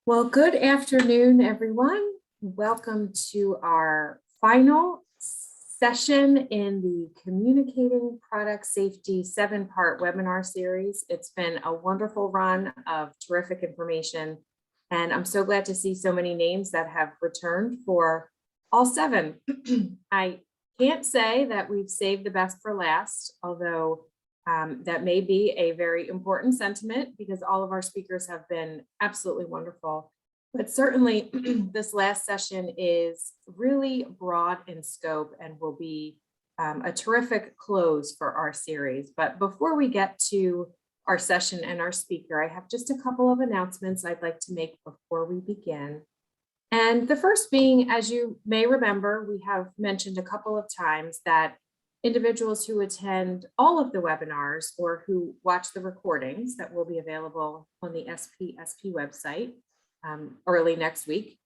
Well, good afternoon, everyone. Welcome to our final session in the Communicating Product Safety 7-part webinar series. It's been a wonderful run of terrific information, and I'm so glad to see so many names that have returned for all 7. I can't say that we've saved the best for last, although that may be a very important sentiment because all of our speakers have been absolutely wonderful. But certainly this last session is really broad in scope and will be a terrific close for our series. But before we get to our session and our speaker, I have just a couple of announcements I'd like to make before we begin. And the first being, as you may remember, we have mentioned a couple of times that individuals who attend all of the webinars or who watch the recordings that will be available on the SPSP website early next week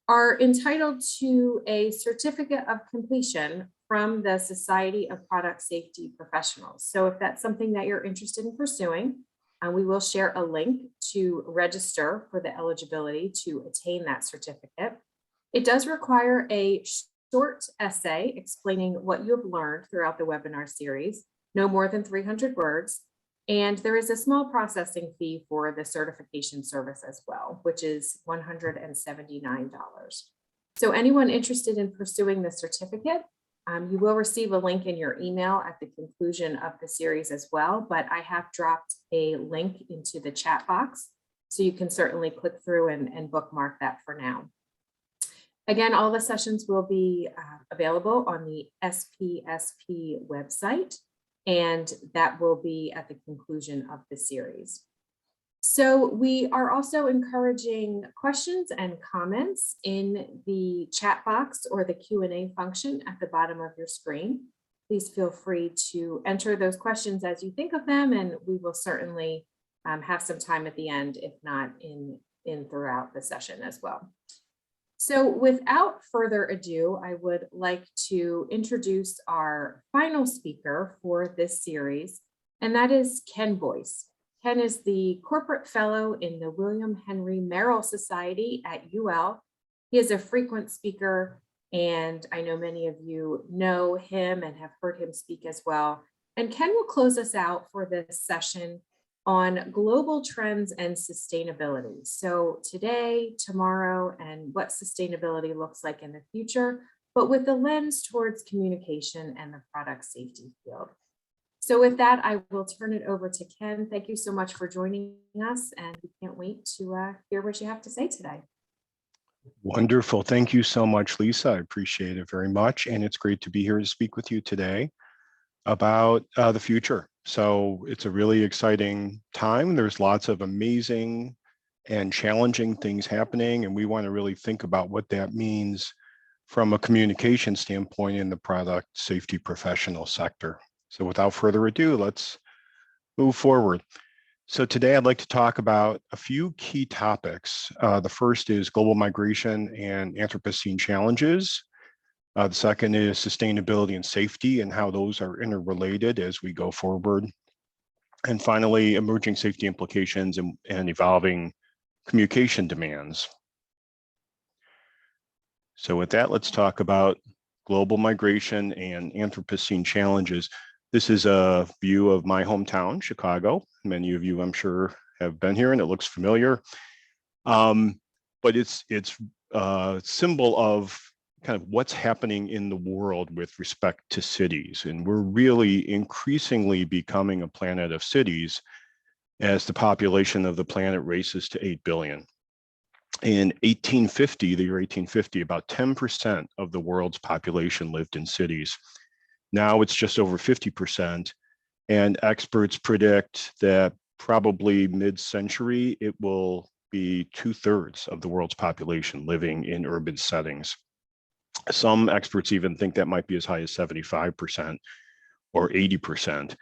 are entitled to a certificate of completion from the Society of Product Safety Professionals. So if that's something that you're interested in pursuing, we will share a link to register for the eligibility to attain that certificate. It does require a short essay explaining what you have learned throughout the webinar series, no more than 300 words. And there is a small processing fee for the certification service as well, which is $179. So anyone interested in pursuing the certificate, you will receive a link in your email at the conclusion of the series as well, but I have dropped a link into the chat box, so you can certainly click through and bookmark that for now. Again, all the sessions will be available on the SPSP website, and that will be at the conclusion of the series. So we are also encouraging questions and comments in the chat box or the Q&A function at the bottom of your screen. Please feel free to enter those questions as you think of them, and we will certainly have some time at the end, if not in throughout the session as well. So without further ado, I would like to introduce our final speaker for this series, and that is Ken Boyce. Ken is the corporate fellow in the William Henry Merrill Society at UL. He is a frequent speaker, and I know many of you know him and have heard him speak as well. And Ken will close us out for this session on global trends and sustainability. So today, tomorrow, and what sustainability looks like in the future, but with the lens towards communication and the product safety field. So with that, I will turn it over to Ken. Thank you so much for joining us, and we can't wait to hear what you have to say today. Wonderful. Thank you so much, Lisa. I appreciate it very much. And it's great to be here to speak with you today about the future. So it's a really exciting time. There's lots of amazing and challenging things happening, and we want to really think about what that means from a communication standpoint in the product safety professional sector. So without further ado, let's move forward. So today I'd like to talk about a few key topics. The first is global migration and Anthropocene challenges. The second is sustainability and safety and how those are interrelated as we go forward. And finally, emerging safety implications and evolving communication demands. So with that, let's talk about global migration and Anthropocene challenges. This is a view of my hometown, Chicago. Many of you, I'm sure, have been here and it looks familiar. But it's a symbol of kind of what's happening in the world with respect to cities. And we're really increasingly becoming a planet of cities as the population of the planet races to 8 billion. In 1850, the year 1850, about 10% of the world's population lived in cities. Now it's just over 50%. And experts predict that probably mid-century, it will be 2/3 of the world's population living in urban settings. Some experts even think that might be as high as 75% or 80%.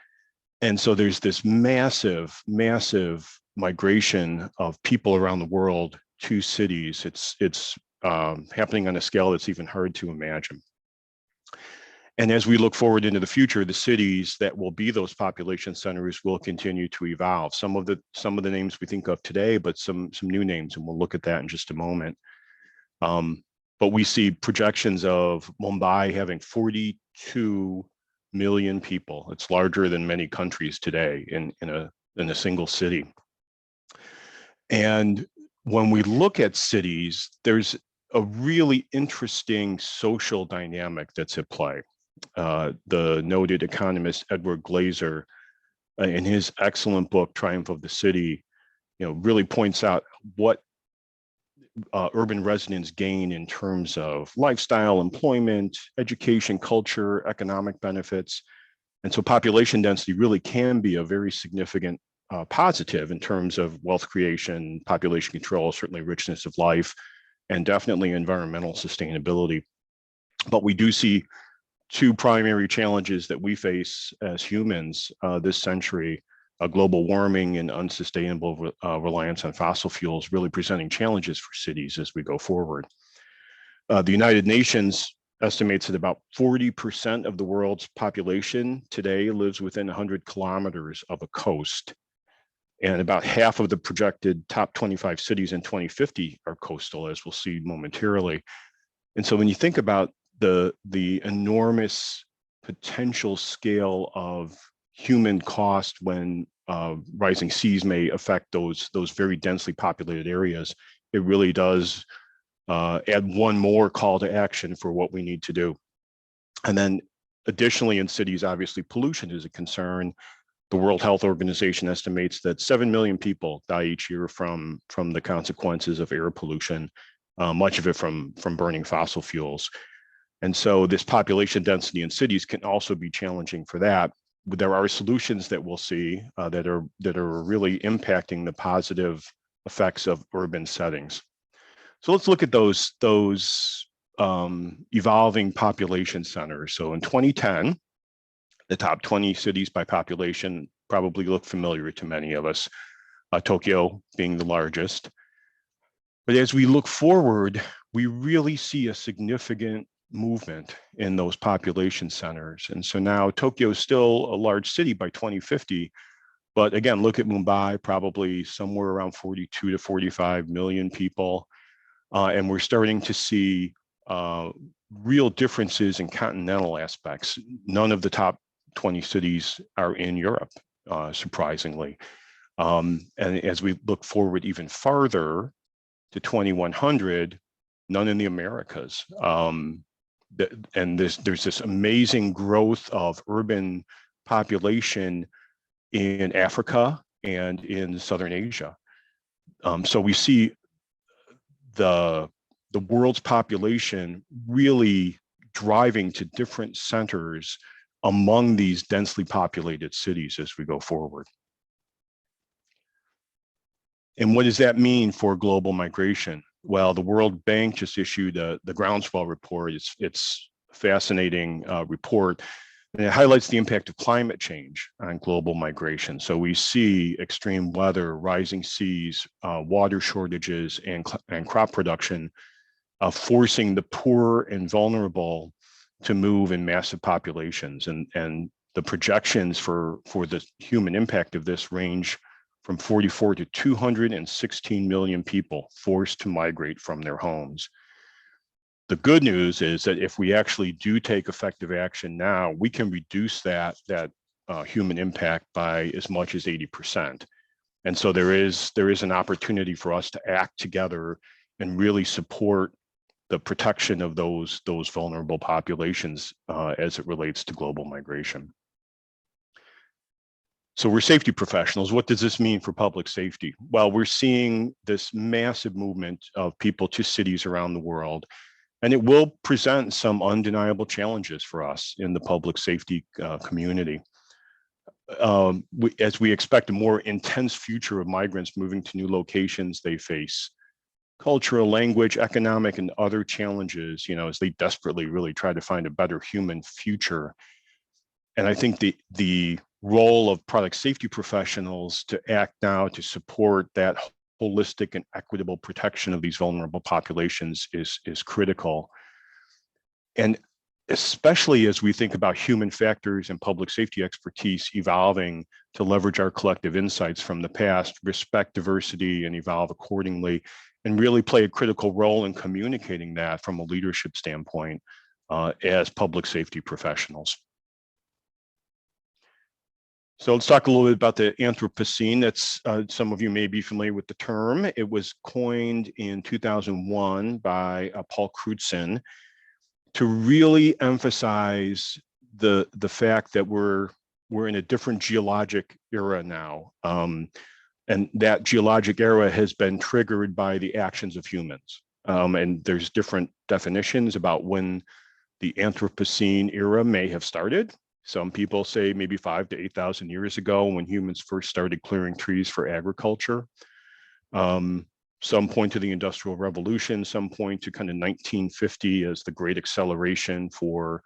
And so there's this massive, massive migration of people around the world to cities. It's happening on a scale that's even hard to imagine. And as we look forward into the future, the cities that will be those population centers will continue to evolve. Some of the names we think of today, but some new names, and we'll look at that in just a moment. But we see projections of Mumbai having 42 million people. It's larger than many countries today in a single city. And when we look at cities, there's a really interesting social dynamic that's at play. The noted economist Edward Glaser, in his excellent book, Triumph of the City, really points out what urban residents gain in terms of lifestyle, employment, education, culture, economic benefits. And so population density really can be a very significant positive in terms of wealth creation, population control, certainly richness of life, and definitely environmental sustainability. But we do see two primary challenges that we face as humans this century: global warming and unsustainable reliance on fossil fuels, really presenting challenges for cities as we go forward. The United Nations estimates that about 40% of the world's population today lives within 100 kilometers of a coast. And about half of the projected top 25 cities in 2050 are coastal, as we'll see momentarily. And so when you think about the enormous potential scale of human cost when rising seas may affect those very densely populated areas, it really does add one more call to action for what we need to do. And then additionally, in cities, obviously pollution is a concern. The World Health Organization estimates that 7 million people die each year from the consequences of air pollution, much of it from burning fossil fuels. And so this population density in cities can also be challenging for that. But there are solutions that we'll see that are really impacting the positive effects of urban settings. So let's look at those evolving population centers. So in 2010, the top 20 cities by population probably look familiar to many of us, Tokyo being the largest. But as we look forward, we really see a significant movement in those population centers. And so now Tokyo is still a large city by 2050, but again, look at Mumbai, probably somewhere around 42 to 45 million people. And we're starting to see real differences in continental aspects. None of the top 20 cities are in Europe, surprisingly. And as we look forward even farther to 2100, none in the Americas. And there's this amazing growth of urban population in Africa and in Southern Asia. So we see the world's population really driving to different centers among these densely populated cities as we go forward. And what does that mean for global migration? Well, the World Bank just issued the Groundswell report. It's a fascinating report, and it highlights the impact of climate change on global migration. So we see extreme weather, rising seas, water shortages, and crop production forcing the poor and vulnerable to move in massive populations. And the projections for the human impact of this range from 44 to 216 million people forced to migrate from their homes. The good news is that if we actually do take effective action now, we can reduce that human impact by as much as 80%. And so there is an opportunity for us to act together and really support the protection of those vulnerable populations as it relates to global migration. So we're safety professionals. What does this mean for public safety? Well, we're seeing this massive movement of people to cities around the world, and it will present some undeniable challenges for us in the public safety community. As we expect a more intense future of migrants moving to new locations, they face cultural, language, economic, and other challenges, as they desperately really try to find a better human future. And I think the role of product safety professionals to act now to support that holistic and equitable protection of these vulnerable populations is critical. And especially as we think about human factors and public safety expertise evolving to leverage our collective insights from the past, respect diversity and evolve accordingly, and really play a critical role in communicating that from a leadership standpoint as public safety professionals. So let's talk a little bit about the Anthropocene. That's some of you may be familiar with the term. It was coined in 2001 by Paul Crutzen to really emphasize the fact that we're in a different geologic era now, and that geologic era has been triggered by the actions of humans. And there's different definitions about when the Anthropocene era may have started. Some people say maybe 5,000 to 8,000 years ago when humans first started clearing trees for agriculture. Some point to the Industrial Revolution, some point to kind of 1950 as the great acceleration for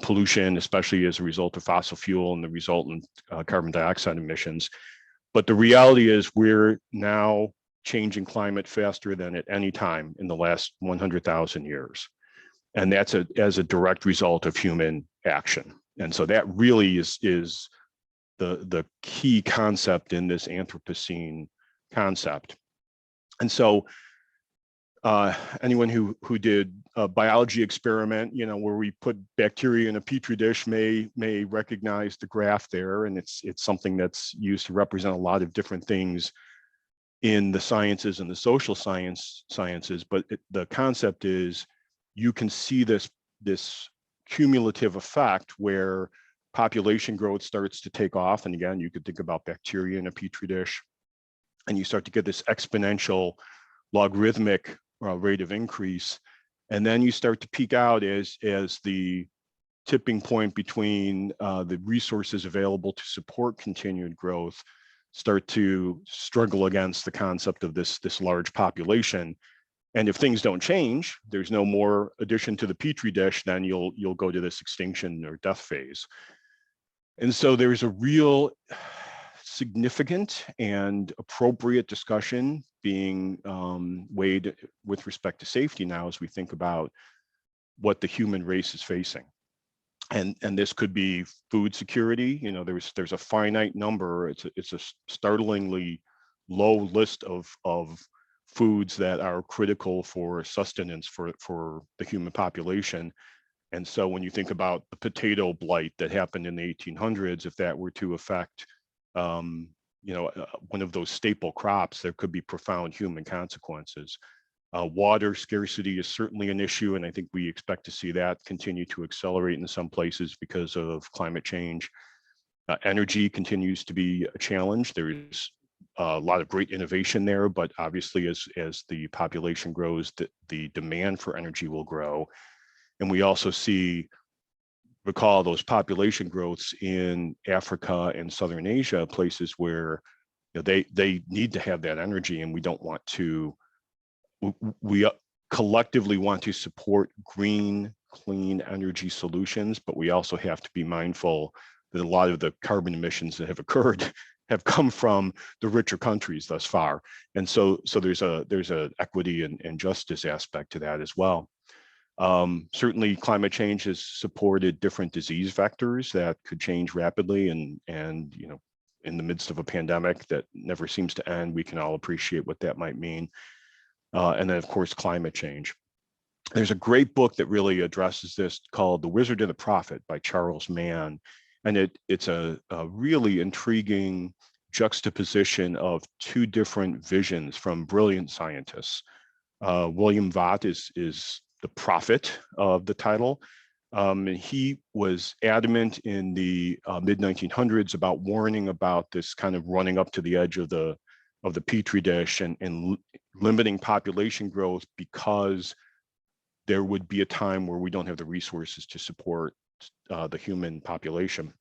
pollution, especially as a result of fossil fuel and the resultant carbon dioxide emissions. But the reality is we're now changing climate faster than at any time in the last 100,000 years. And that's as a direct result of human action. And so that really is the key concept in this Anthropocene concept. And so anyone who did a biology experiment, where we put bacteria in a petri dish may recognize the graph there, and it's something that's used to represent a lot of different things in the sciences and the social sciences. But the concept is you can see this cumulative effect where population growth starts to take off. And again, you could think about bacteria in a petri dish, and you start to get this exponential logarithmic rate of increase. And then you start to peak out as the tipping point between the resources available to support continued growth start to struggle against the concept of this large population. And if things don't change, there's no more addition to the petri dish, then you'll go to this extinction or death phase. And so there's a real significant and appropriate discussion being weighed with respect to safety now as we think about what the human race is facing. And this could be food security. There's a finite number. It's a startlingly low list of foods that are critical for sustenance for the human population. And so when you think about the potato blight that happened in the 1800s, if that were to affect one of those staple crops, there could be profound human consequences. Water scarcity is certainly an issue, and I think we expect to see that continue to accelerate in some places because of climate change. Energy continues to be a challenge. There's a lot of great innovation there, but obviously as the population grows, the demand for energy will grow. And we also recall those population growths in Africa and Southern Asia, places where they need to have that energy, and we don't want to, we collectively want to support green, clean energy solutions, but we also have to be mindful that a lot of the carbon emissions that have occurred have come from the richer countries thus far. And so there's a equity and justice aspect to that as well. Certainly climate change has supported different disease vectors that could change rapidly, and in the midst of a pandemic that never seems to end, we can all appreciate what that might mean. And then of course, climate change. There's a great book that really addresses this called The Wizard and the Prophet by Charles Mann. And it's a really intriguing juxtaposition of two different visions from brilliant scientists. William Vaught is the prophet of the title. And he was adamant in the mid-1900s about warning about this kind of running up to the edge of the petri dish and limiting population growth, because there would be a time where we don't have the resources to support the human population.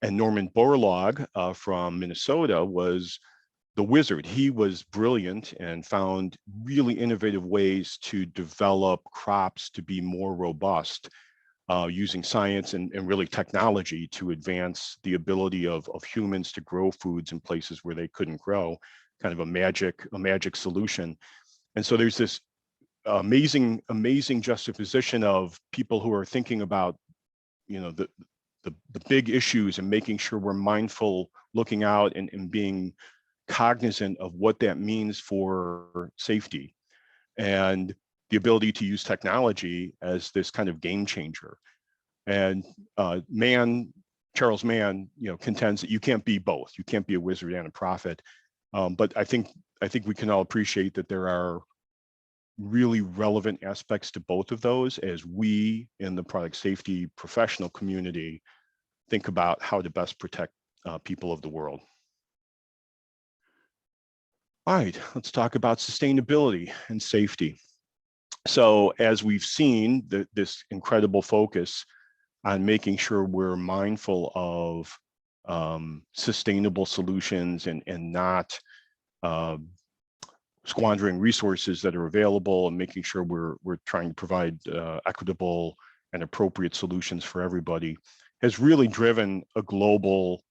And Norman Borlaug from Minnesota was the wizard. He was brilliant and found really innovative ways to develop crops to be more robust, using science and really technology to advance the ability of humans to grow foods in places where they couldn't grow, kind of a magic solution. And so there's this amazing juxtaposition of people who are thinking about, the big issues and making sure we're mindful, looking out and being cognizant of what that means for safety, and the ability to use technology as this kind of game changer. And Charles Mann, contends that you can't be both. You can't be a wizard and a prophet. But I think we can all appreciate that there are really relevant aspects to both of those as we in the product safety professional community think about how to best protect people of the world. All right, let's talk about sustainability and safety. So as we've seen, this incredible focus on making sure we're mindful of sustainable solutions and not squandering resources that are available, and making sure we're trying to provide equitable and appropriate solutions for everybody, has really driven a global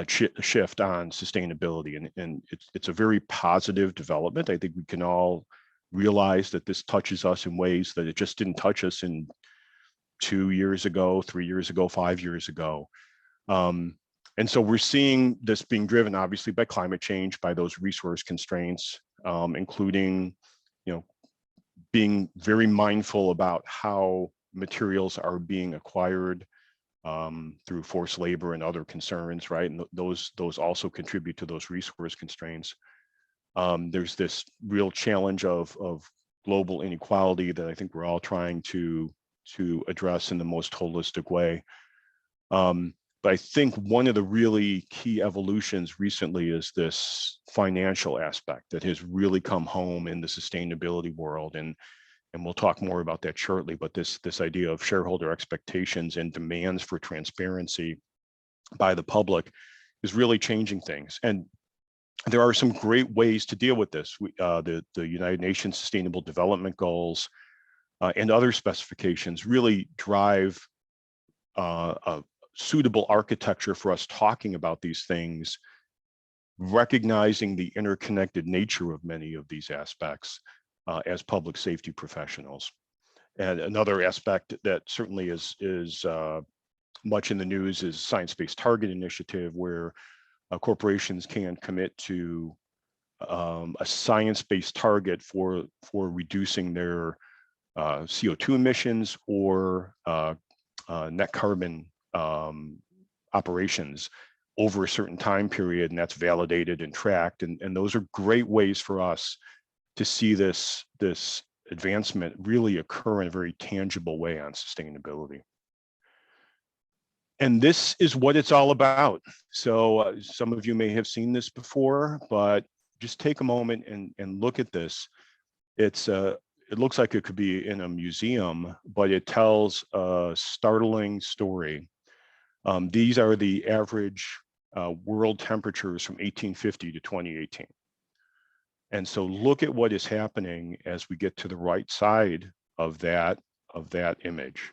shift on sustainability. And it's a very positive development. I think we can all realize that this touches us in ways that it just didn't touch us in 2 years ago, 3 years ago, 5 years ago. And so we're seeing this being driven obviously by climate change, by those resource constraints, including, being very mindful about how materials are being acquired through forced labor and other concerns, right? And those also contribute to those resource constraints. There's this real challenge of global inequality that I think we're all trying to address in the most holistic way. But I think one of the really key evolutions recently is this financial aspect that has really come home in the sustainability world. And we'll talk more about that shortly, but this idea of shareholder expectations and demands for transparency by the public is really changing things. And there are some great ways to deal with this. The United Nations Sustainable Development Goals and other specifications really drive a suitable architecture for us talking about these things, recognizing the interconnected nature of many of these aspects as public safety professionals. And another aspect that certainly is much in the news is Science-Based Target Initiative, where corporations can commit to a science-based target for reducing their CO2 emissions or net carbon operations over a certain time period, and that's validated and tracked. And those are great ways for us to see this advancement really occur in a very tangible way on sustainability. And this is what it's all about. So some of you may have seen this before, but just take a moment and look at this. It looks like it could be in a museum, but it tells a startling story. These are the average world temperatures from 1850 to 2018. And so look at what is happening as we get to the right side of that image.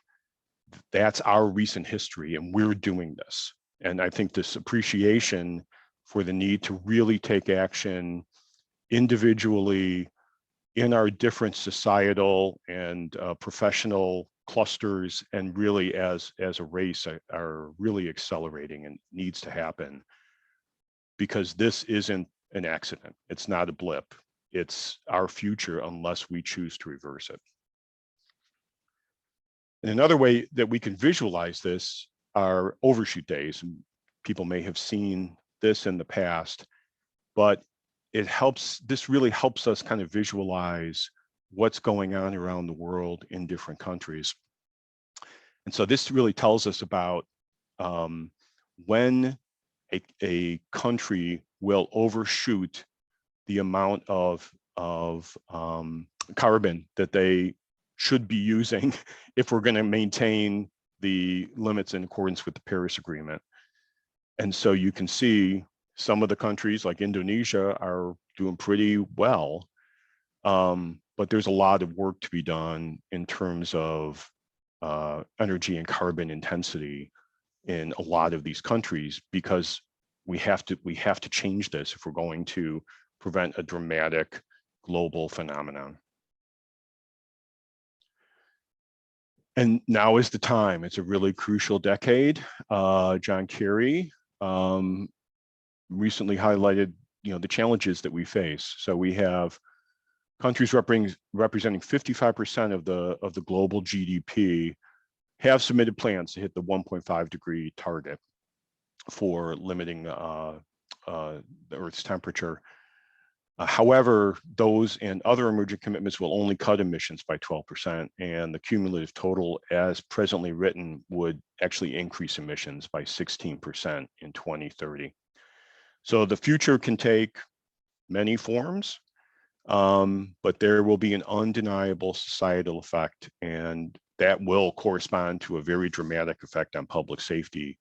That's our recent history, and we're doing this. And I think this appreciation for the need to really take action individually in our different societal and professional clusters, and really as a race, are really accelerating and needs to happen, because this isn't an accident. It's not a blip. It's our future unless we choose to reverse it. And another way that we can visualize this are overshoot days. And people may have seen this in the past, but this really helps us kind of visualize what's going on around the world in different countries. And so this really tells us about when a country will overshoot the amount of carbon that they should be using if we're going to maintain the limits in accordance with the Paris Agreement. And so you can see some of the countries like Indonesia are doing pretty well, but there's a lot of work to be done in terms of energy and carbon intensity in a lot of these countries, because we have to change this if we're going to prevent a dramatic global phenomenon. And now is the time. It's a really crucial decade. John Kerry recently highlighted, the challenges that we face. So we have countries representing 55% of the global GDP have submitted plans to hit the 1.5 degree target for limiting the Earth's temperature. However, those and other emerging commitments will only cut emissions by 12%, and the cumulative total as presently written would actually increase emissions by 16% in 2030. So the future can take many forms, but there will be an undeniable societal effect, and that will correspond to a very dramatic effect on public safety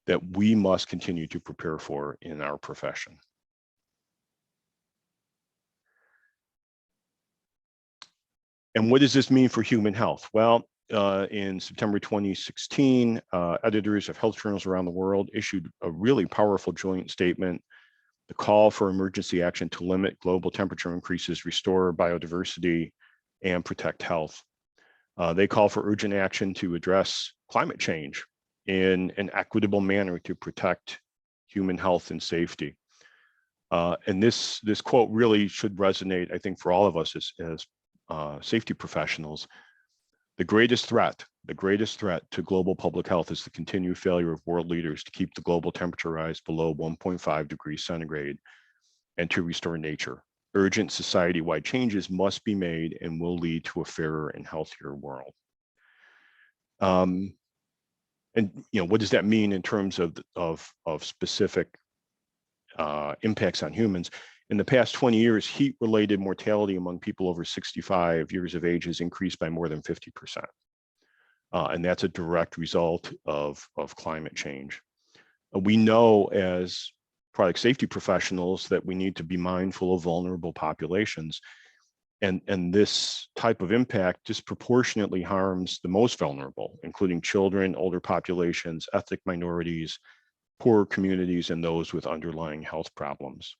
that we must continue to prepare for in our profession. And what does this mean for human health? Well, in September 2016, editors of health journals around the world issued a really powerful joint statement, the call for emergency action to limit global temperature increases, restore biodiversity, and protect health. They call for urgent action to address climate change in an equitable manner to protect human health and safety. And this quote really should resonate, I think, for all of us as safety professionals. The greatest threat to global public health is the continued failure of world leaders to keep the global temperature rise below 1.5 degrees centigrade and to restore nature. Urgent society-wide changes must be made and will lead to a fairer and healthier world. And what does that mean in terms of specific impacts on humans? In the past 20 years, heat-related mortality among people over 65 years of age has increased by more than 50%. And that's a direct result of climate change. We know as product safety professionals that we need to be mindful of vulnerable populations. And this type of impact disproportionately harms the most vulnerable, including children, older populations, ethnic minorities, poorer communities, and those with underlying health problems.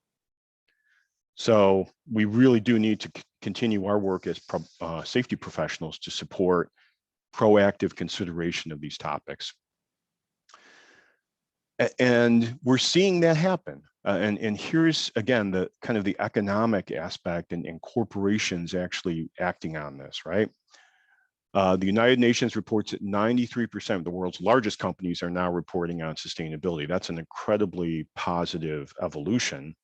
So we really do need to continue our work as safety professionals to support proactive consideration of these topics. And we're seeing that happen. And here's, again, the kind of the economic aspect and corporations actually acting on this, right? The United Nations reports that 93% of the world's largest companies are now reporting on sustainability. That's an incredibly positive evolution.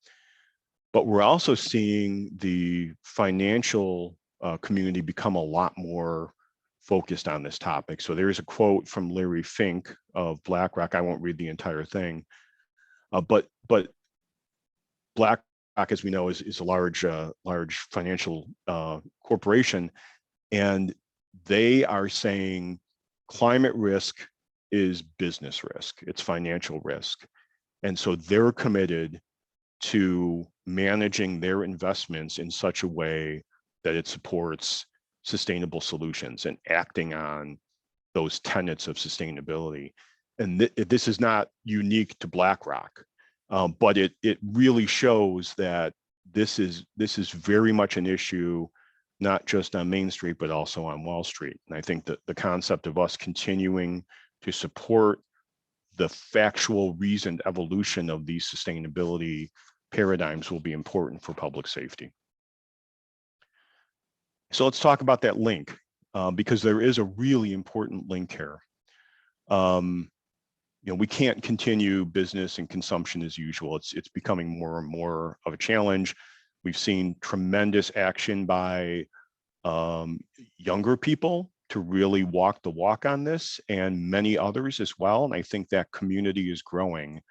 But we're also seeing the financial community become a lot more focused on this topic. So there's a quote from Larry Fink of BlackRock. I won't read the entire thing, but BlackRock, as we know, is a large financial corporation, and they are saying climate risk is business risk, it's financial risk, and so they're committed to managing their investments in such a way that it supports sustainable solutions and acting on those tenets of sustainability. And this is not unique to BlackRock, but it really shows that this is very much an issue, not just on Main Street, but also on Wall Street. And I think that the concept of us continuing to support the factual reasoned evolution of these sustainability paradigms will be important for public safety. So let's talk about that link, because there is a really important link here. We can't continue business and consumption as usual. It's becoming more and more of a challenge. We've seen tremendous action by younger people to really walk the walk on this, and many others as well. And I think that community is growing.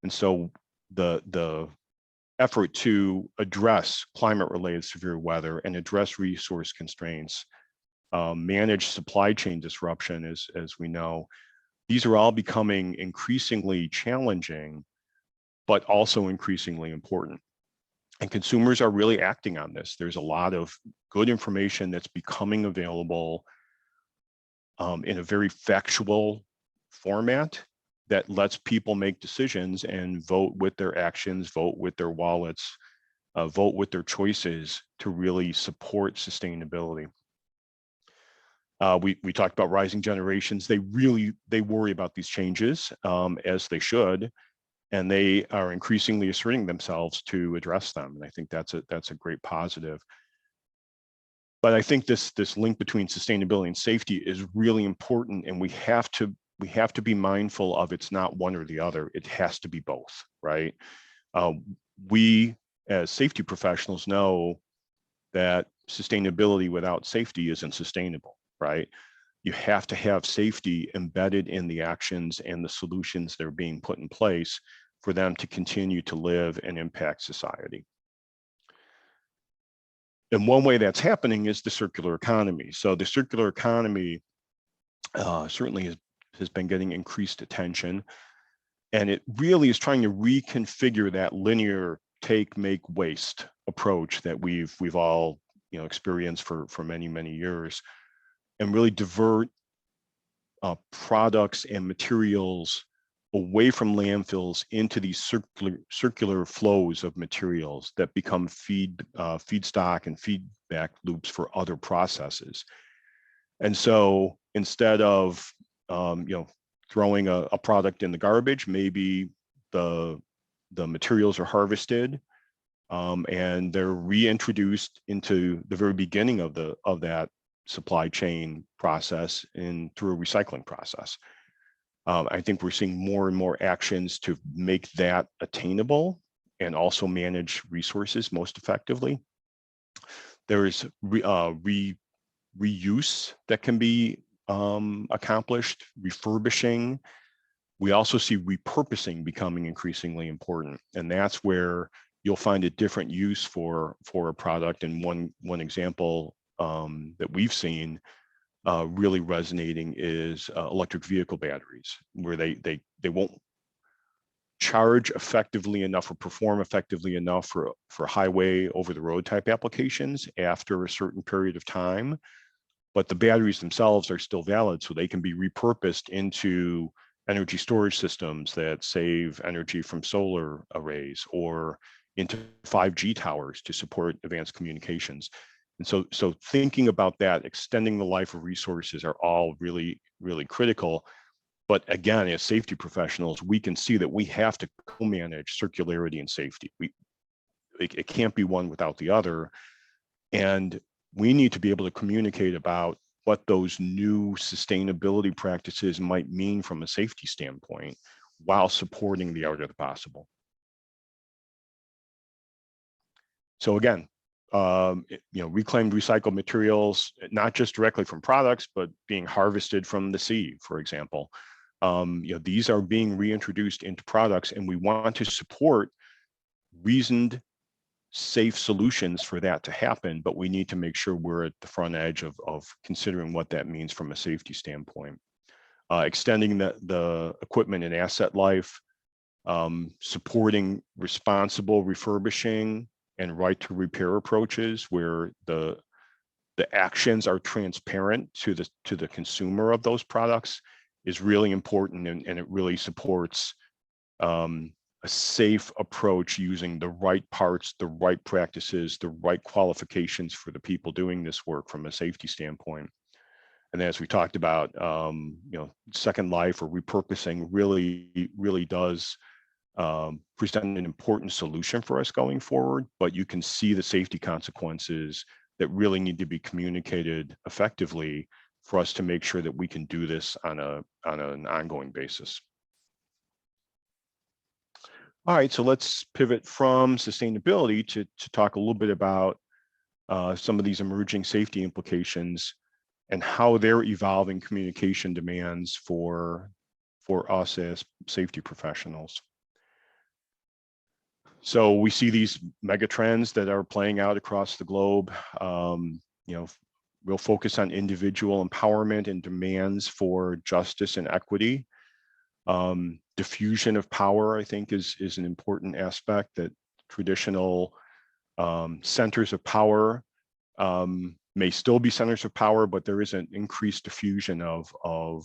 And so the effort to address climate-related severe weather and address resource constraints, manage supply chain disruption, as we know, these are all becoming increasingly challenging, but also increasingly important. And consumers are really acting on this. There's a lot of good information that's becoming available in a very factual format that lets people make decisions and vote with their actions, vote with their wallets, vote with their choices to really support sustainability. We talked about rising generations. They worry about these changes, as they should, and they are increasingly asserting themselves to address them. And I think that's a great positive. But I think this link between sustainability and safety is really important, and we have to be mindful of it's not one or the other. It has to be both, right? We as safety professionals know that sustainability without safety isn't sustainable, right? You have to have safety embedded in the actions and the solutions that are being put in place for them to continue to live and impact society. And one way that's happening is the circular economy. So the circular economy certainly has been getting increased attention, and it really is trying to reconfigure that linear take, make, waste approach that we've all experienced for many years, and really divert products and materials away from landfills into these circular flows of materials that become feedstock and feedback loops for other processes. And so instead of throwing a product in the garbage, maybe the materials are harvested and they're reintroduced into the very beginning of that supply chain process through a recycling process. I think we're seeing more and more actions to make that attainable and also manage resources most effectively. There is reuse that can be accomplished, refurbishing. We also see repurposing becoming increasingly important, and that's where you'll find a different use for a product. And one example that we've seen really resonating is electric vehicle batteries, where they won't charge effectively enough or perform effectively enough for highway over the road type applications after a certain period of time, but the batteries themselves are still valid, so they can be repurposed into energy storage systems that save energy from solar arrays, or into 5G towers to support advanced communications. And so thinking about that, extending the life of resources, are all really critical. But again, as safety professionals, we can see that we have to co-manage circularity and safety. It can't be one without the other. And we need to be able to communicate about what those new sustainability practices might mean from a safety standpoint, while supporting the art of the possible. So again, reclaimed recycled materials, not just directly from products, but being harvested from the sea, for example. These are being reintroduced into products, and we want to support reasoned, safe solutions for that to happen, but we need to make sure we're at the front edge of considering what that means from a safety standpoint. Extending the equipment and asset life, supporting responsible refurbishing and right to repair approaches, where the actions are transparent to the consumer of those products, is really important, and it really supports a safe approach, using the right parts, the right practices, the right qualifications for the people doing this work from a safety standpoint. And as we talked about, second life or repurposing really does present an important solution for us going forward, but you can see the safety consequences that really need to be communicated effectively for us to make sure that we can do this on an ongoing basis. All right, so let's pivot from sustainability to talk a little bit about some of these emerging safety implications and how they're evolving communication demands for us as safety professionals. So we see these mega trends that are playing out across the globe. Real focus on individual empowerment and demands for justice and equity. Diffusion of power, I think, is an important aspect, that traditional centers of power may still be centers of power, but there is an increased diffusion of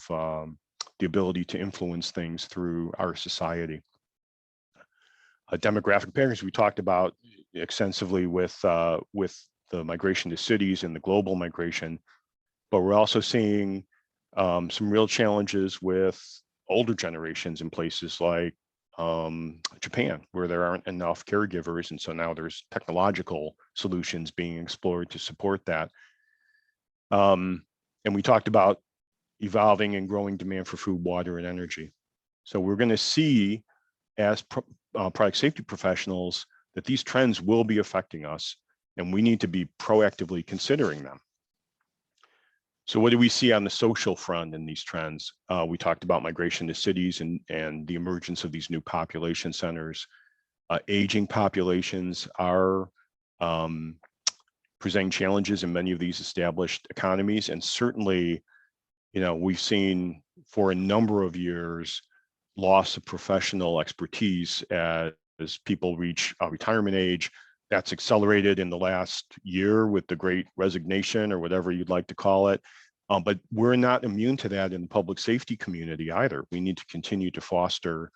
the ability to influence things through our society. Demographic patterns we talked about extensively with the migration to cities and the global migration. but we're also seeing some real challenges with older generations in places like Japan, where there aren't enough caregivers. And so now there's technological solutions being explored to support that. And we talked about evolving and growing demand for food, water, and energy. So we're going to see, as product safety professionals, that these trends will be affecting us, and we need to be proactively considering them. So what do we see on the social front in these trends? We talked about migration to cities and the emergence of these new population centers. Aging populations are presenting challenges in many of these established economies. And certainly, we've seen for a number of years, loss of professional expertise as people reach retirement age. That's accelerated in the last year with the Great Resignation, or whatever you'd like to call it. But we're not immune to that in the public safety community either. We need to continue to foster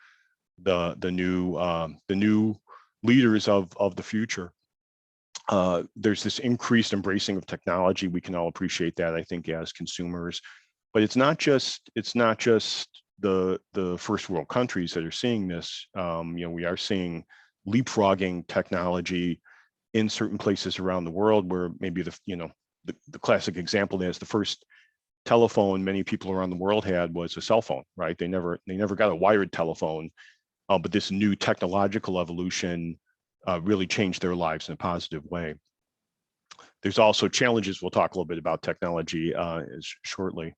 the new leaders of the future. There's this increased embracing of technology. We can all appreciate that, I think, as consumers. But it's not just the first world countries that are seeing this. We are seeing leapfrogging technology in certain places around the world, where maybe the classic example is the first telephone many people around the world had was a cell phone, right? They never got a wired telephone, but this new technological evolution really changed their lives in a positive way. There's also challenges. We'll talk a little bit about technology shortly.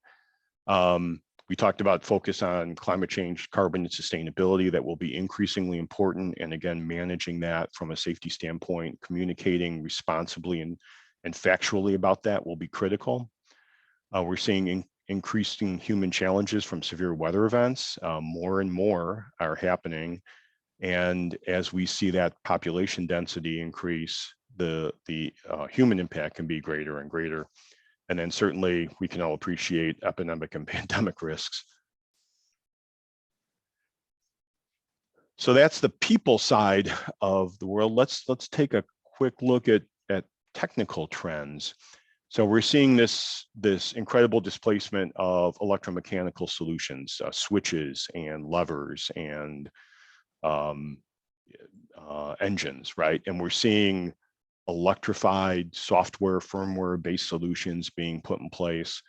We talked about focus on climate change, carbon, and sustainability. That will be increasingly important. And again, managing that from a safety standpoint, communicating responsibly and factually about that will be critical. We're seeing increasing human challenges from severe weather events. More and more are happening. And as we see that population density increase, the human impact can be greater and greater. And then certainly we can all appreciate epidemic and pandemic risks. So that's the people side of the world. Let's take a quick look at technical trends. So we're seeing this incredible displacement of electromechanical solutions, switches and levers and engines, right? And we're seeing electrified software, firmware-based solutions being put in place,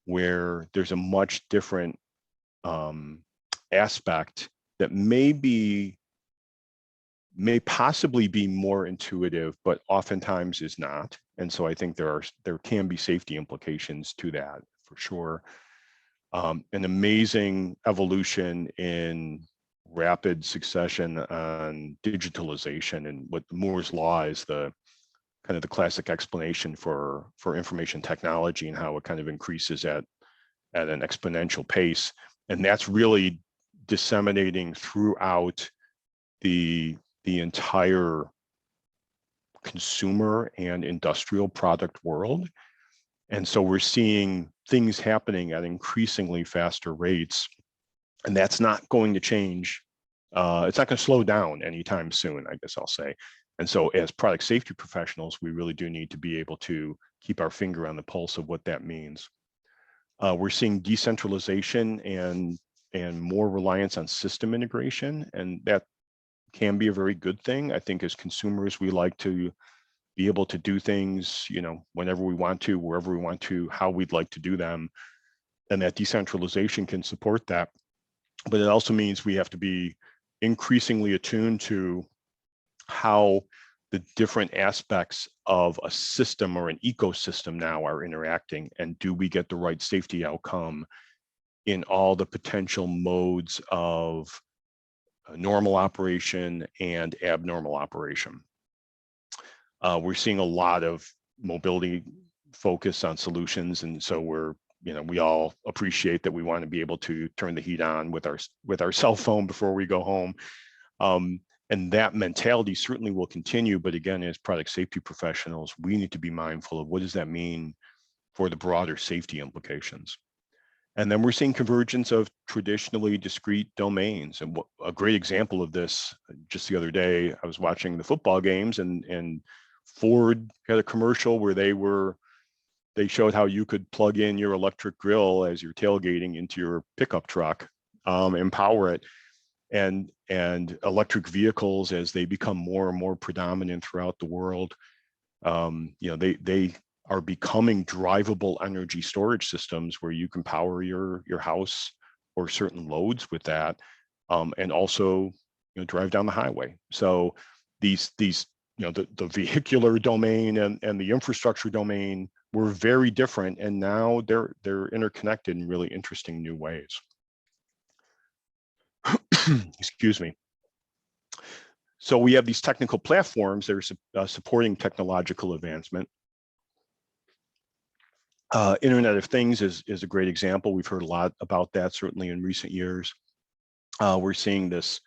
where there's a much different aspect that may possibly be more intuitive, but oftentimes is not. And so I think there can be safety implications to that for sure. An amazing evolution in rapid succession on digitalization, and what Moore's law is the kind of the classic explanation for information technology, and how it kind of increases at an exponential pace. And that's really disseminating throughout the entire consumer and industrial product world. And so we're seeing things happening at increasingly faster rates, and that's not going to change. It's not going to slow down anytime soon, I guess I'll say. And so as product safety professionals, we really do need to be able to keep our finger on the pulse of what that means. We're seeing decentralization and more reliance on system integration, and that can be a very good thing. I think as consumers, we like to be able to do things, whenever we want to, wherever we want to, how we'd like to do them. And that decentralization can support that. But it also means we have to be increasingly attuned to how the different aspects of a system or an ecosystem now are interacting, and do we get the right safety outcome in all the potential modes of normal operation and abnormal operation. We're seeing a lot of mobility focus on solutions, and so we all appreciate that we want to be able to turn the heat on with our cell phone before we go home. And that mentality certainly will continue, but again, as product safety professionals, we need to be mindful of what does that mean for the broader safety implications. And then we're seeing convergence of traditionally discrete domains. And a great example of this, just the other day, I was watching the football games, and Ford had a commercial where they were they showed how you could plug in your electric grill as you're tailgating into your pickup truck, and power it. And electric vehicles, as they become more and more predominant throughout the world, they are becoming drivable energy storage systems where you can power your house or certain loads with that, and also drive down the highway. So these the vehicular domain and the infrastructure domain were very different, and now they're interconnected in really interesting new ways. Excuse me. So we have these technical platforms that are supporting technological advancement. Internet of Things is a great example. We've heard a lot about that, certainly in recent years. We're seeing this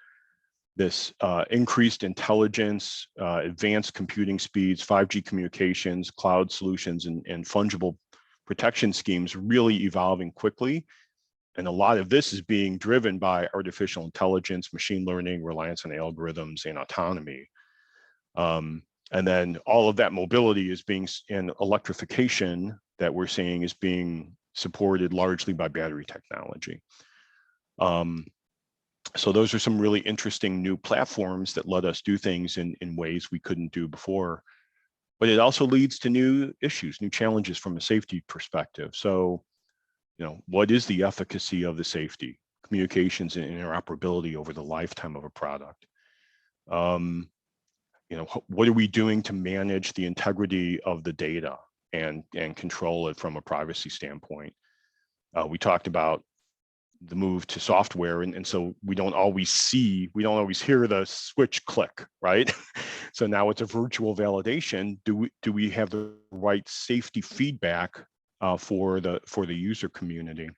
increased intelligence, advanced computing speeds, 5G communications, cloud solutions, and fungible protection schemes really evolving quickly. And a lot of this is being driven by artificial intelligence, machine learning, reliance on algorithms, and autonomy. And then all of that mobility is and electrification that we're seeing is being supported largely by battery technology. So those are some really interesting new platforms that let us do things in ways we couldn't do before. But it also leads to new issues, new challenges from a safety perspective. So, what is the efficacy of the safety, communications, and interoperability over the lifetime of a product? What are we doing to manage the integrity of the data and control it from a privacy standpoint? We talked about the move to software, and so we don't always hear the switch click, right? So now it's a virtual validation. Do we have the right safety feedback for the user community?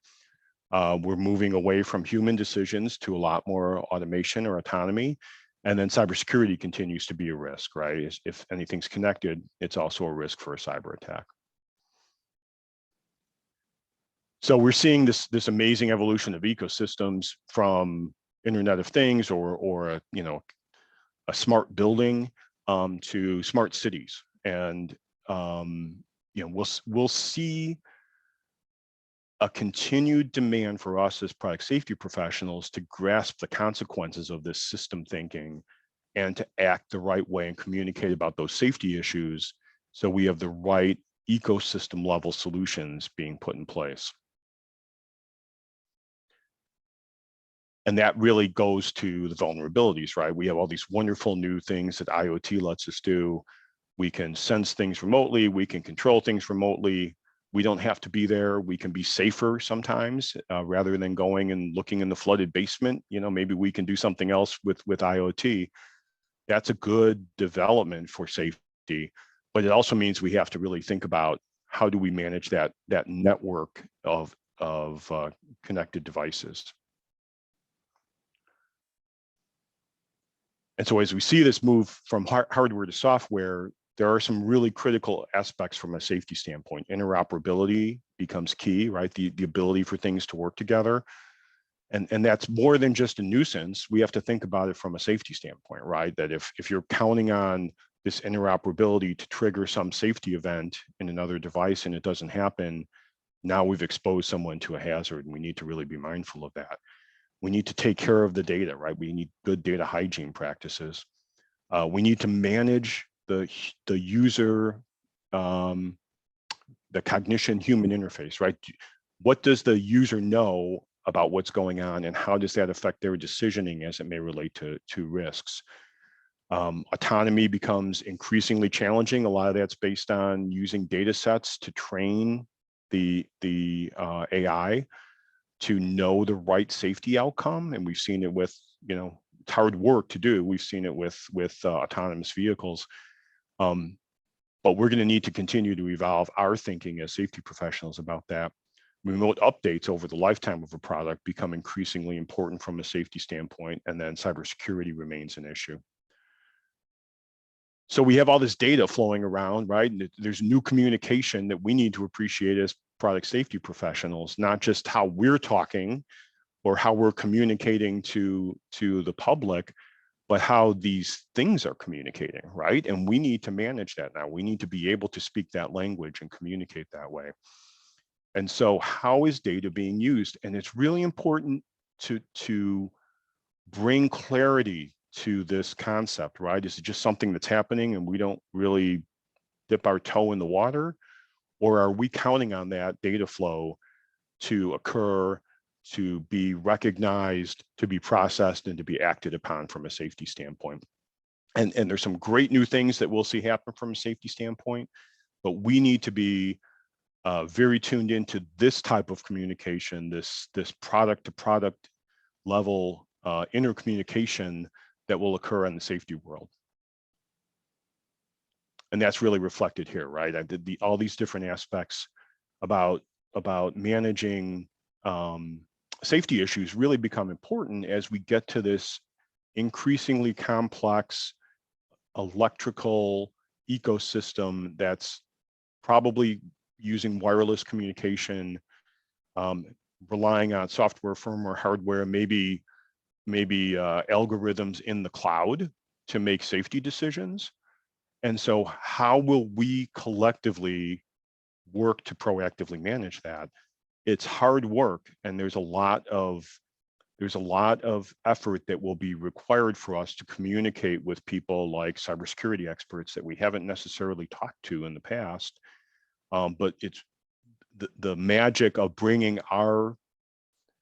We're moving away from human decisions to a lot more automation or autonomy. And then cybersecurity continues to be a risk, right? If anything's connected, it's also a risk for a cyber attack. So we're seeing this amazing evolution of ecosystems, from Internet of Things or a smart building to smart cities. And we'll see a continued demand for us as product safety professionals to grasp the consequences of this system thinking and to act the right way and communicate about those safety issues, so we have the right ecosystem level solutions being put in place. And that really goes to the vulnerabilities, right? We have all these wonderful new things that IoT lets us do. We can sense things remotely. We can control things remotely. We don't have to be there. We can be safer sometimes, rather than going and looking in the flooded basement. Maybe we can do something else with IoT. That's a good development for safety, but it also means we have to really think about how do we manage that network of connected devices. And so as we see this move from hardware to software, there are some really critical aspects from a safety standpoint. Interoperability becomes key, right? The ability for things to work together. And that's more than just a nuisance. We have to think about it from a safety standpoint, right? That if you're counting on this interoperability to trigger some safety event in another device and it doesn't happen, now we've exposed someone to a hazard, and we need to really be mindful of that. We need to take care of the data, right? We need good data hygiene practices. We need to manage the user, the cognition human interface, right? What does the user know about what's going on, and how does that affect their decisioning as it may relate to risks? Autonomy becomes increasingly challenging. A lot of that's based on using data sets to train the AI to know the right safety outcome. And we've seen it with, it's hard work to do. We've seen it with autonomous vehicles. But we're going to need to continue to evolve our thinking as safety professionals about that. Remote updates over the lifetime of a product become increasingly important from a safety standpoint, and then cybersecurity remains an issue. So we have all this data flowing around, right? And there's new communication that we need to appreciate as product safety professionals, not just how we're talking or how we're communicating to the public, but how these things are communicating, right? And we need to manage that now. We need to be able to speak that language and communicate that way. And so how is data being used? And it's really important to bring clarity to this concept, right? Is it just something that's happening and we don't really dip our toe in the water? Or are we counting on that data flow to occur, to be recognized, to be processed, and to be acted upon from a safety standpoint? And there's some great new things that we'll see happen from a safety standpoint, but we need to be very tuned into this type of communication, this product to product level intercommunication that will occur in the safety world. And that's really reflected here, right? I did all these different aspects about managing safety issues really become important as we get to this increasingly complex electrical ecosystem that's probably using wireless communication, relying on software, firmware, hardware, maybe algorithms in the cloud to make safety decisions. And so how will we collectively work to proactively manage that? It's hard work, and there's a lot of effort that will be required for us to communicate with people like cybersecurity experts that we haven't necessarily talked to in the past. But it's the magic of bringing our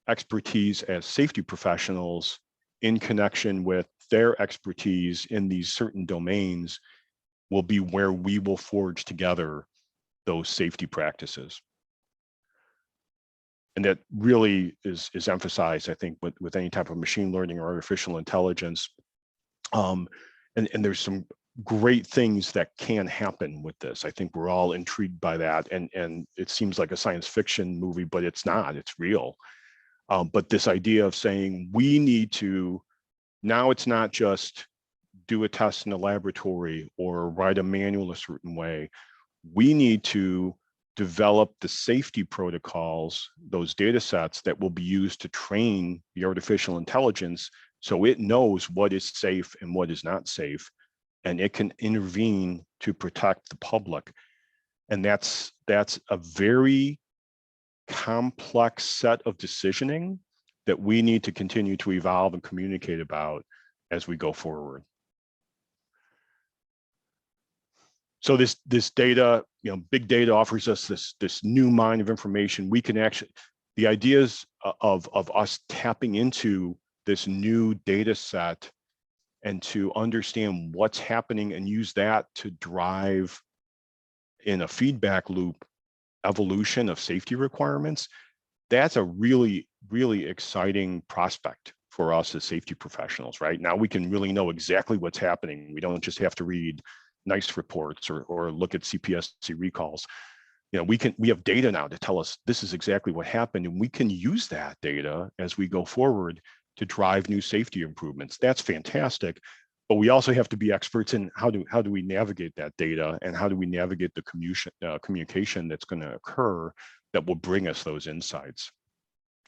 expertise as safety professionals in connection with their expertise in these certain domains will be where we will forge together those safety practices. And that really is emphasized, I think, with any type of machine learning or artificial intelligence. And there's some great things that can happen with this. I think we're all intrigued by that. And it seems like a science fiction movie, but it's not, it's real. But this idea of saying we need to, now it's not just do a test in a laboratory or write a manual a certain way. We need to develop the safety protocols, those data sets that will be used to train the artificial intelligence so it knows what is safe and what is not safe, and it can intervene to protect the public. And that's a very complex set of decisioning that we need to continue to evolve and communicate about as we go forward. So this data, big data offers us this new mine of information. We can actually, the ideas of us tapping into this new data set and to understand what's happening and use that to drive in a feedback loop evolution of safety requirements, that's a really, really exciting prospect for us as safety professionals, right? Now we can really know exactly what's happening. We don't just have to read NICE reports or look at CPSC recalls. We have data now to tell us this is exactly what happened, and we can use that data as we go forward to drive new safety improvements. That's fantastic, but we also have to be experts in how do we navigate that data, and how do we navigate the communication that's going to occur that will bring us those insights.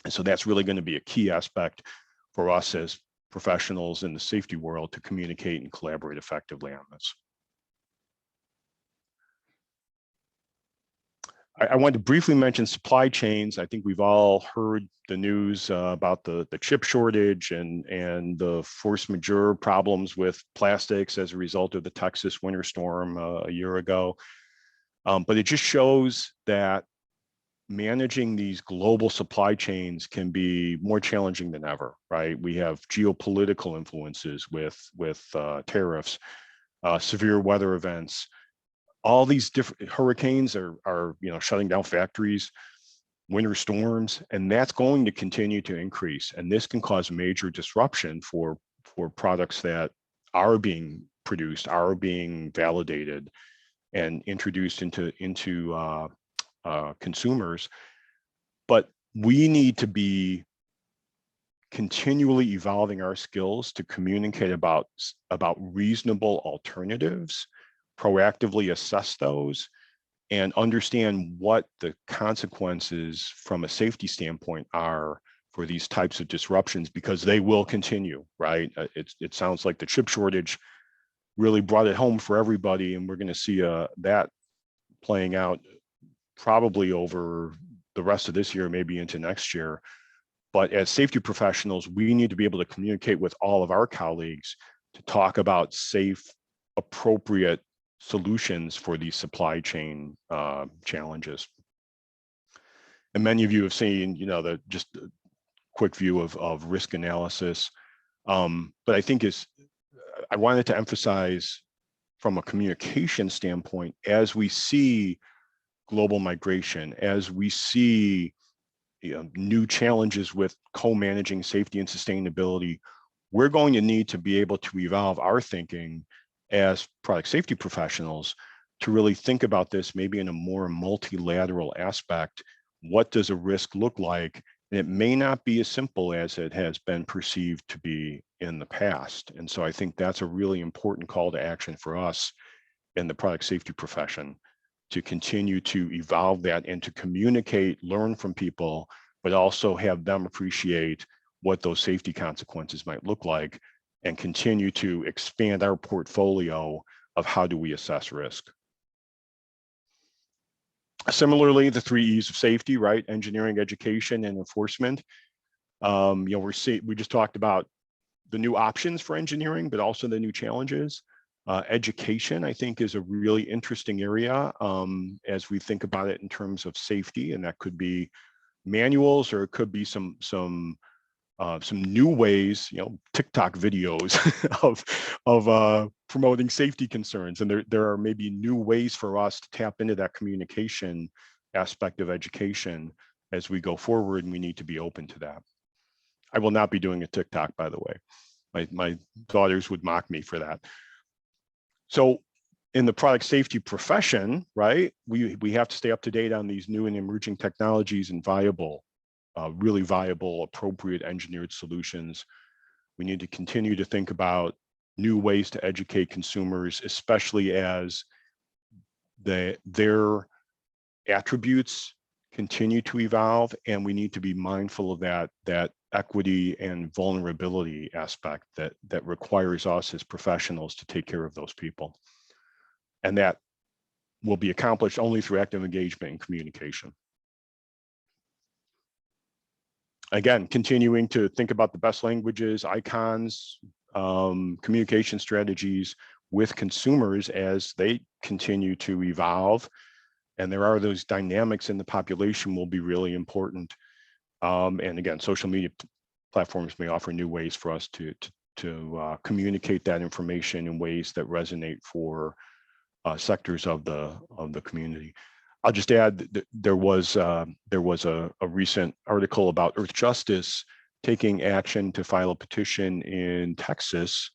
And so that's really going to be a key aspect for us as professionals in the safety world to communicate and collaborate effectively on this. I wanted to briefly mention supply chains. I think we've all heard the news about the chip shortage and the force majeure problems with plastics as a result of the Texas winter storm a year ago. But it just shows that managing these global supply chains can be more challenging than ever, right? We have geopolitical influences with tariffs, severe weather events. All these different hurricanes are shutting down factories, winter storms, and that's going to continue to increase. And this can cause major disruption for products that are being produced, are being validated, and introduced into consumers. But we need to be continually evolving our skills to communicate about reasonable alternatives, proactively assess those, and understand what the consequences from a safety standpoint are for these types of disruptions, because they will continue, right? It sounds like the chip shortage really brought it home for everybody, and we're going to see that playing out probably over the rest of this year, maybe into next year. But as safety professionals, we need to be able to communicate with all of our colleagues to talk about safe, appropriate solutions for these supply chain challenges. And many of you have seen, the just a quick view of risk analysis. But I think I wanted to emphasize from a communication standpoint, as we see global migration, as we see new challenges with co-managing safety and sustainability, we're going to need to be able to evolve our thinking as product safety professionals to really think about this maybe in a more multilateral aspect. What does a risk look like? And it may not be as simple as it has been perceived to be in the past. And so I think that's a really important call to action for us in the product safety profession, to continue to evolve that and to communicate, learn from people, but also have them appreciate what those safety consequences might look like, and continue to expand our portfolio of how do we assess risk. Similarly, the 3 E's of safety, right? Engineering, education, and enforcement. We just talked about the new options for engineering, but also the new challenges. Education, I think, is a really interesting area as we think about it in terms of safety, and that could be manuals, or it could be some new ways, TikTok videos of promoting safety concerns. And there are maybe new ways for us to tap into that communication aspect of education as we go forward, and we need to be open to that. I will not be doing a TikTok, by the way. My daughters would mock me for that. So in the product safety profession, right, we have to stay up to date on these new and emerging technologies and really viable, appropriate engineered solutions. We need to continue to think about new ways to educate consumers, especially as their attributes continue to evolve, and we need to be mindful of that equity and vulnerability aspect that requires us as professionals to take care of those people. And that will be accomplished only through active engagement and communication. Again, continuing to think about the best languages, icons, communication strategies with consumers as they continue to evolve. And there are those dynamics in the population will be really important. And again, social media platforms may offer new ways for us to communicate that information in ways that resonate for sectors of the community. I'll just add that there was a recent article about Earth Justice taking action to file a petition in Texas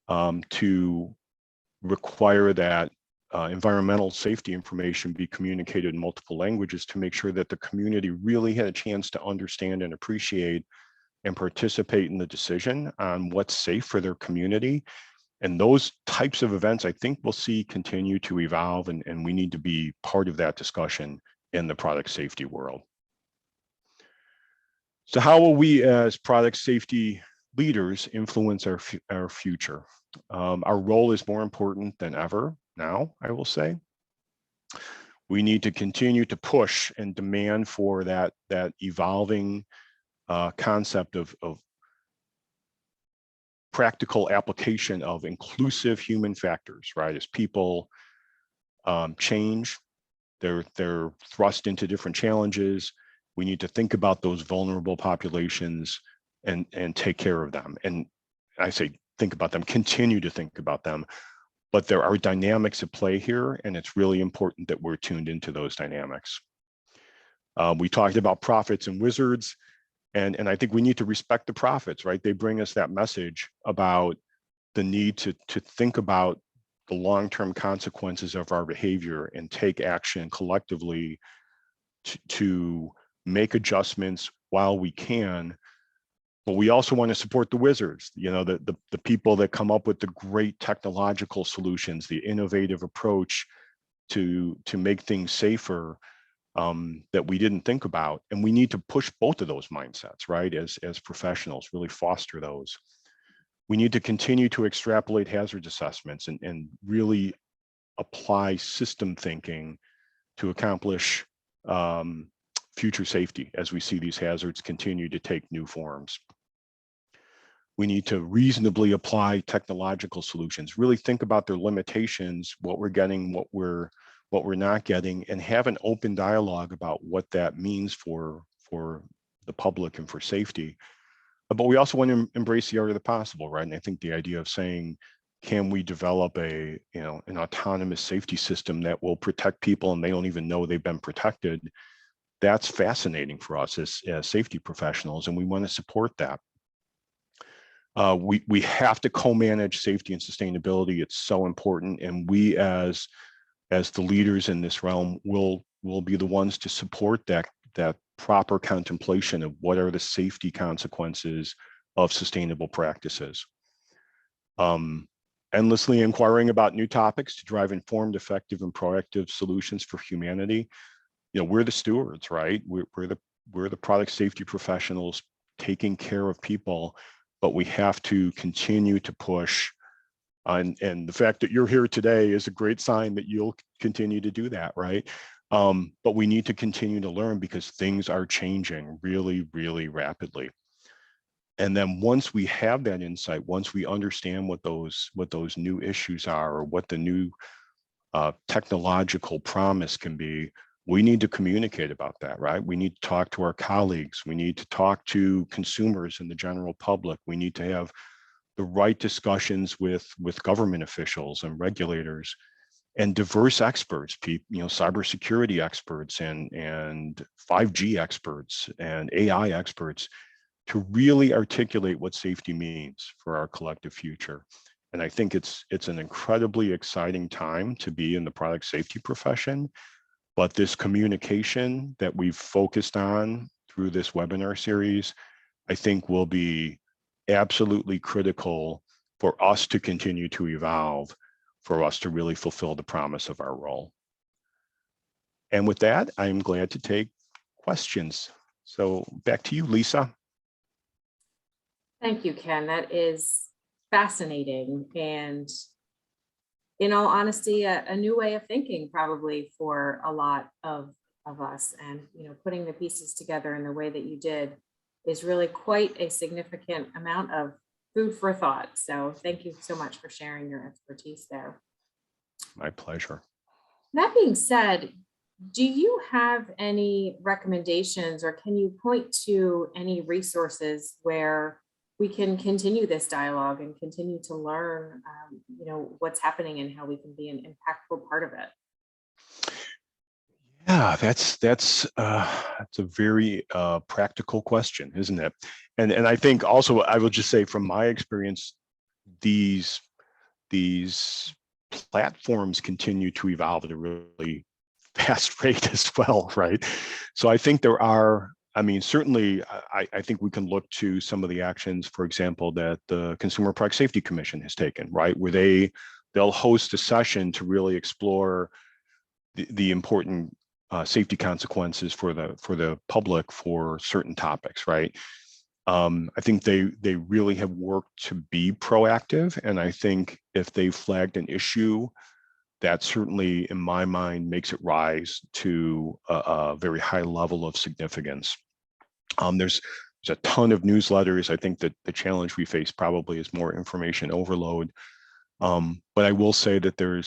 to require that environmental safety information be communicated in multiple languages, to make sure that the community really had a chance to understand and appreciate and participate in the decision on what's safe for their community. And those types of events, I think we'll see continue to evolve, and we need to be part of that discussion in the product safety world. So how will we as product safety leaders influence our future? Our role is more important than ever now, I will say. We need to continue to push and demand for that evolving concept of practical application of inclusive human factors, right? As people change, they're thrust into different challenges. We need to think about those vulnerable populations and take care of them. And I say think about them, continue to think about them, but there are dynamics at play here, and it's really important that we're tuned into those dynamics. We talked about prophets and wizards, and I think we need to respect the prophets, right? They bring us that message about the need to think about the long-term consequences of our behavior and take action collectively to make adjustments while we can. But we also want to support the wizards, the people that come up with the great technological solutions, the innovative approach to make things safer. that we didn't think about. And we need to push both of those mindsets, right? As professionals, really foster those. We need to continue to extrapolate hazard assessments and really apply system thinking to accomplish future safety as we see these hazards continue to take new forms. We need to reasonably apply technological solutions, really think about their limitations, what we're getting, what we're not getting, and have an open dialogue about what that means for the public and for safety. But we also want to embrace the art of the possible, right? And I think the idea of saying, can we develop an autonomous safety system that will protect people and they don't even know they've been protected? That's fascinating for us as safety professionals, and we want to support that. We have to co-manage safety and sustainability. It's so important, and we as the leaders in this realm will be the ones to support that proper contemplation of what are the safety consequences of sustainable practices. Endlessly inquiring about new topics to drive informed, effective, and proactive solutions for humanity. We're the stewards, right? We're the product safety professionals taking care of people, but we have to continue to push. And the fact that you're here today is a great sign that you'll continue to do that, right? But we need to continue to learn because things are changing really, really rapidly. And then once we have that insight, once we understand what those new issues are, or what the new technological promise can be, we need to communicate about that, right? We need to talk to our colleagues. We need to talk to consumers and the general public. We need to have the right discussions with government officials and regulators and diverse experts, cybersecurity experts and 5G experts and AI experts, to really articulate what safety means for our collective future. And I think it's an incredibly exciting time to be in the product safety profession. But this communication that we've focused on through this webinar series, I think will be absolutely critical for us to continue to evolve, for us to really fulfill the promise of our role. And with that, I'm glad to take questions. So back to you, Lisa. Thank you, Ken. That is fascinating. And in all honesty, a new way of thinking probably for a lot of us. And, putting the pieces together in the way that you did is really quite a significant amount of food for thought. So thank you so much for sharing your expertise there. My pleasure. That being said, do you have any recommendations, or can you point to any resources where we can continue this dialogue and continue to learn, what's happening and how we can be an impactful part of it? Yeah, that's a very practical question, isn't it? And I think also I will just say from my experience, these platforms continue to evolve at a really fast rate as well, right? So I think there are. Certainly, I think we can look to some of the actions, for example, that the Consumer Product Safety Commission has taken, right, where they'll host a session to really explore the important safety consequences for the public for certain topics, right? I think they really have worked to be proactive, and I think if they flagged an issue, that certainly, in my mind, makes it rise to a very high level of significance. There's a ton of newsletters. I think that the challenge we face probably is more information overload. But I will say that there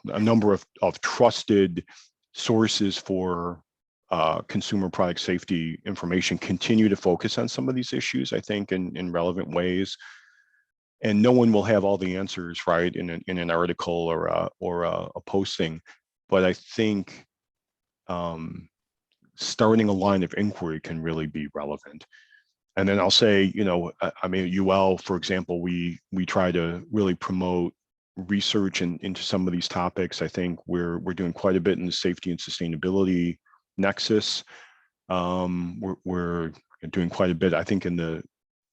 a number of trusted sources for consumer product safety information continue to focus on some of these issues, I think, in relevant ways. And no one will have all the answers, right, in an article or a posting. But I think starting a line of inquiry can really be relevant. And then I'll say, UL, for example, we try to really promote research into some of these topics. I think we're doing quite a bit in the safety and sustainability nexus. We're doing quite a bit, I think,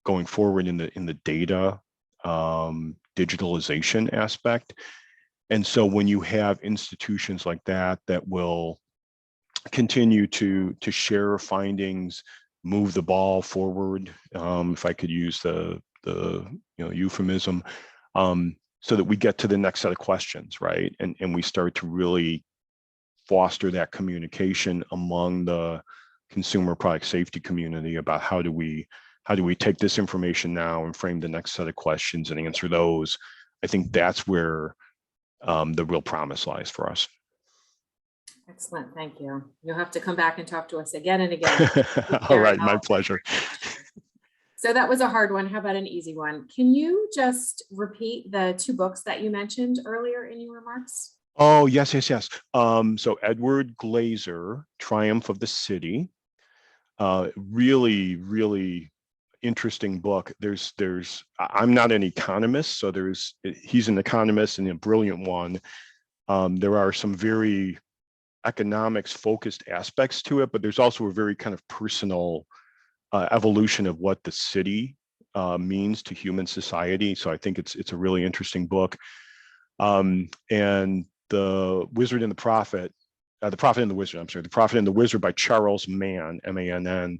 going forward in the data digitalization aspect. And so when you have institutions like that will continue to share findings, move the ball forward, if I could use the euphemism, so that we get to the next set of questions, right? And we start to really foster that communication among the consumer product safety community about how do we take this information now and frame the next set of questions and answer those. I think that's where the real promise lies for us. Excellent, thank you. You'll have to come back and talk to us again and again. All right, my pleasure. So that was a hard one. How about an easy one? Can you just repeat the 2 books that you mentioned earlier in your remarks? Oh, yes. So Edward Glaser, Triumph of the City, really interesting book. I'm not an economist, so he's an economist and a brilliant one. There are some very economics focused aspects to it, but there's also a very kind of personal evolution of what the city means to human society. So I think it's a really interesting book. And The Wizard and the Prophet, The Prophet and the Wizard, The Prophet and the Wizard by Charles Mann, M-A-N-N,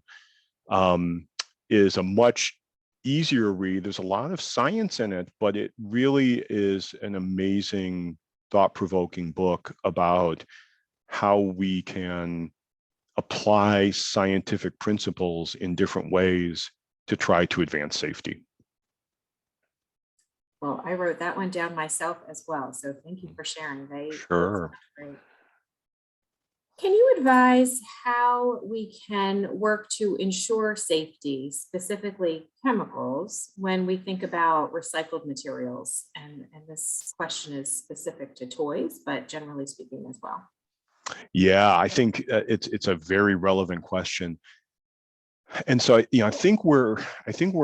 is a much easier read. There's a lot of science in it, but it really is an amazing, thought-provoking book about how we can apply scientific principles in different ways to try to advance safety. Well, I wrote that one down myself as well, so thank you for sharing. Sure. Great. Can you advise how we can work to ensure safety, specifically chemicals, when we think about recycled materials? And this question is specific to toys, but generally speaking as well. Yeah, I think it's a very relevant question. And so, I think we're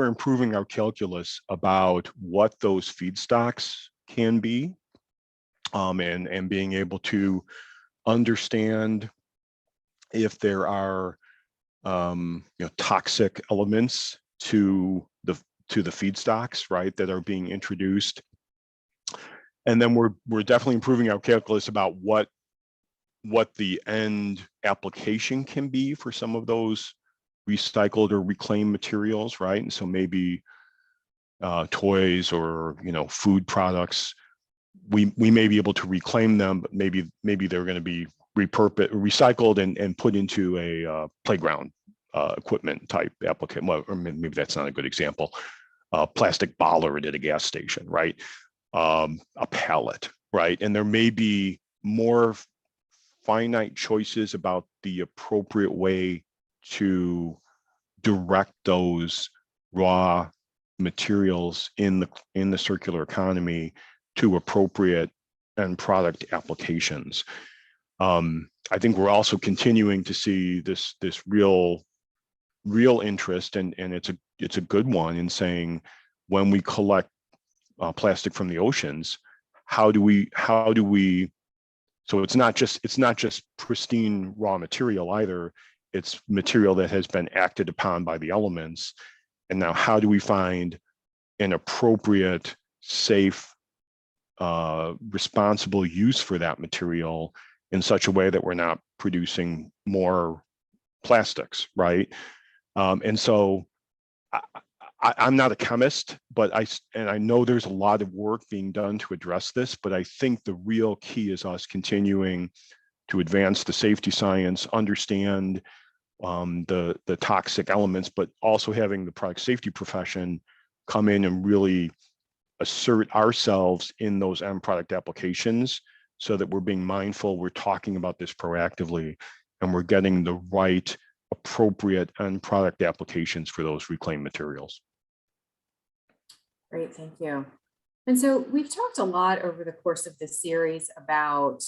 improving our calculus about what those feedstocks can be, and being able to understand if there are toxic elements to the feedstocks, right, that are being introduced. And then we're definitely improving our calculus about what the end application can be for some of those recycled or reclaimed materials, right? And so maybe toys or food products, we may be able to reclaim them, but maybe they're going to be recycled and put into a playground equipment type application. Well, or maybe that's not a good example. Plastic bollard at a gas station, right? A pallet, right? And there may be more finite choices about the appropriate way to direct those raw materials in the circular economy to appropriate end product applications. I think we're also continuing to see this real interest, and it's a good one, in saying, when we collect plastic from the oceans, how do we so it's not just pristine raw material either. It's material that has been acted upon by the elements. And now, how do we find an appropriate, safe, responsible use for that material in such a way that we're not producing more plastics, right? And so I'm not a chemist, but I know there's a lot of work being done to address this, but I think the real key is us continuing to advance the safety science, understand the toxic elements, but also having the product safety profession come in and really assert ourselves in those end product applications, so that we're being mindful, we're talking about this proactively, and we're getting the right appropriate end product applications for those reclaimed materials. Great, thank you. And so we've talked a lot over the course of this series about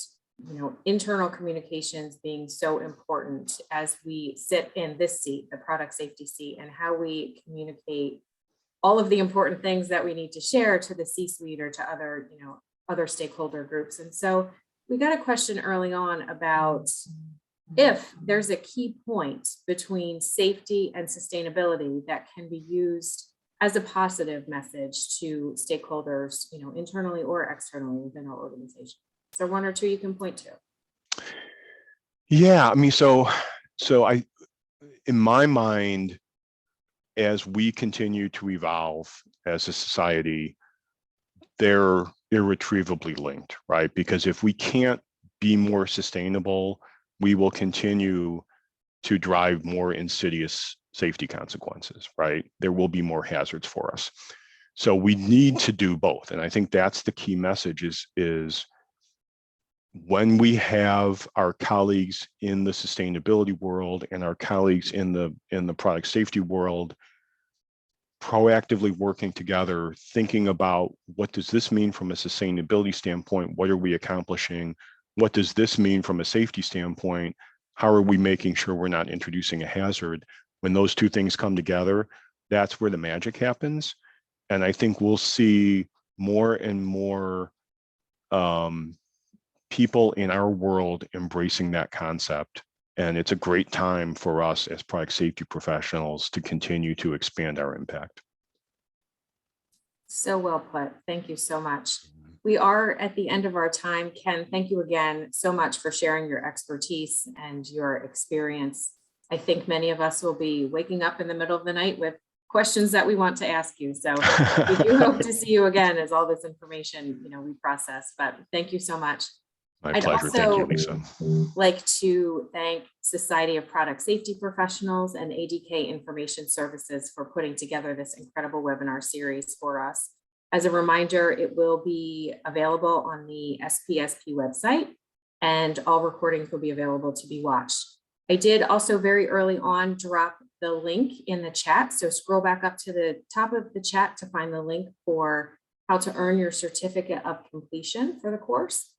internal communications being so important as we sit in this seat, the product safety seat, and how we communicate all of the important things that we need to share to the C-suite or to other stakeholder groups. And so we got a question early on about if there's a key point between safety and sustainability that can be used as a positive message to stakeholders, internally or externally within our organization. So one or two you can point to. Yeah, I mean, so in my mind, as we continue to evolve as a society, they're irretrievably linked, right? Because if we can't be more sustainable, we will continue to drive more insidious safety consequences, right? There will be more hazards for us. So we need to do both. And I think that's the key message is when we have our colleagues in the sustainability world and our colleagues in the product safety world proactively working together, thinking about what does this mean from a sustainability standpoint? What are we accomplishing? What does this mean from a safety standpoint? How are we making sure we're not introducing a hazard? When those two things come together, that's where the magic happens. And I think we'll see more and more people in our world embracing that concept. And it's a great time for us as product safety professionals to continue to expand our impact. So well put. Thank you so much. We are at the end of our time. Ken, thank you again so much for sharing your expertise and your experience. I think many of us will be waking up in the middle of the night with questions that we want to ask you. So we do hope to see you again as all this information, we process. But thank you so much. My pleasure. Thank you, Lisa. Like to thank Society of Product Safety Professionals and ADK Information Services for putting together this incredible webinar series for us. As a reminder, it will be available on the SPSP website, and all recordings will be available to be watched. I did also very early on drop the link in the chat, so scroll back up to the top of the chat to find the link for how to earn your certificate of completion for the course.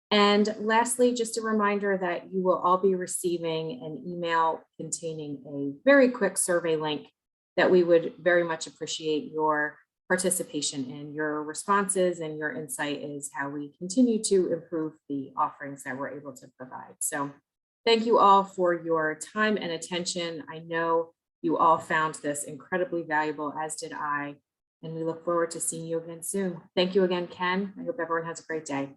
And lastly, just a reminder that you will all be receiving an email containing a very quick survey link that we would very much appreciate your participation in. Your responses and your insight is how we continue to improve the offerings that we're able to provide. So thank you all for your time and attention. I know you all found this incredibly valuable, as did I, and we look forward to seeing you again soon. Thank you again, Ken. I hope everyone has a great day.